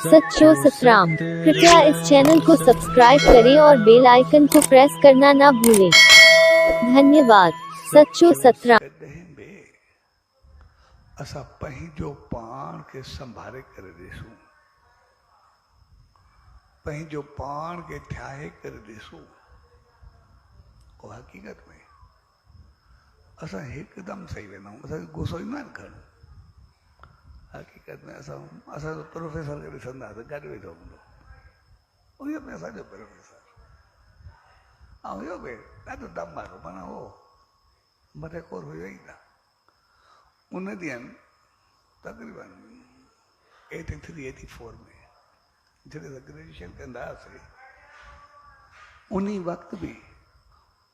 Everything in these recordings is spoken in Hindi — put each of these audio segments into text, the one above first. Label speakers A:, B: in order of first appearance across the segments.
A: सच्चो सतराम। कृपया इस चैनल को सब्सक्राइब करें और बेल आइकन को प्रेस करना ना भूलें। धन्यवाद। सच्चो सतराम।
B: असा पंहिंजो पाण के संभाले करे ॾिसूं, पंहिंजो पाण के ठाहे करे ॾिसूं। और हकीकत में असा एकदम सही वेंदा आहियूं, असांखे गुस्सो ईंदो आहे न खणो। हकीकत में असां प्रोफेसर खे ॾिसंदा त गॾु वेठो हूंदो, उहो बि असांजो प्रोफेसर, ऐं इहो बि ॾाढो दम वारो, माना हो मटेकोर हुयो ई न। उन ॾींहंनि तक़रीबन 83-84 में जॾहिं असां ग्रेजुएशन कंदा हुआसीं, उन वक़्तु बि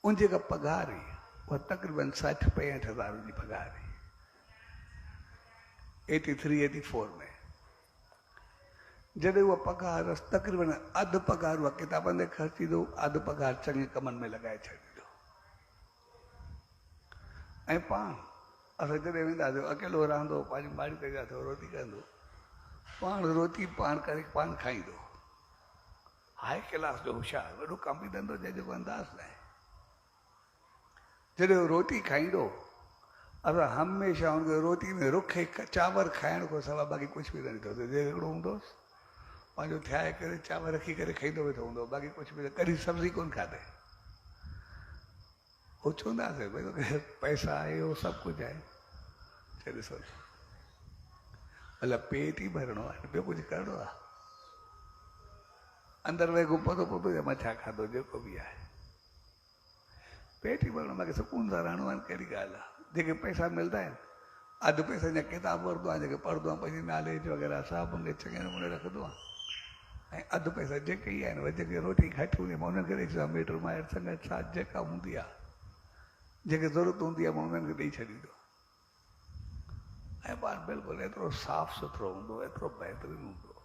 B: उन जेका पघार हुई उहा तक़रीबन 60-65 जी पघार हुई 83-84 में। जॾहिं उहा पघार तक़रीबन अधु पघार उहा किताबनि ते ख़र्ची दो, अधु पघार चङे कमनि में लॻाए छॾींदो। ऐं पाण असां जॾहिं वेंदासीं अकेलो रहंदो, पंहिंजी माड़ी ते रोटी कंदो, पाण रोटी पाण करे पाण खाईंदो। हाई क्लास जो होशियारु वॾो कमु बि धंधो जंहिंजो अंदाज़ न आहे। जॾहिं रोटी खाईंदो, असां हमेशह हुनखे रोटी में रुखे चांवर खाइण खां सवाइ बाक़ी कुझु बि न ॾिठो। हिकिड़ो हूंदोसि पंहिंजो ठाहे करे चांवर रखी करे खाईंदो वेठो हूंदो, बाक़ी कुझु बि न, कॾहिं सब्जी कोन खाधे। हो चवंदासीं भई तोखे पैसा आहे, उहो सभु कुझु आहे, चए ॾिसो मतिलबु पेट ई भरिणो आहे, ॿियो कुझु करिणो आहे? अंदरि वेही गुम पतो पतो या मां छा खाधो, जेको बि आहे पेट ई भरिणो, मूंखे सुकून सां रहणो आहे। कहिड़ी ॻाल्हि आहे? जेके पैसा मिलंदा आहिनि, अधु पैसा जा किताब वठंदो आहे, जेके पढ़ंदो आहे पंहिंजी नॉलेज वग़ैरह सभु उनखे चङे नमूने रखंदो आहे, ऐं अधु पैसा जेके ई आहिनि, जेके रोटी घटि हूंदी आहे मां उन्हनि खे ॾेई छॾींदो, मिट माइट संगत साथ जेका हूंदी आहे, जेके ज़रूरत हूंदी आहे मां उन्हनि खे ॾेई छॾींदो। ऐं ॿार बिल्कुलु एतिरो साफ़ सुथिरो हूंदो, एतिरो बहितरीनु हूंदो।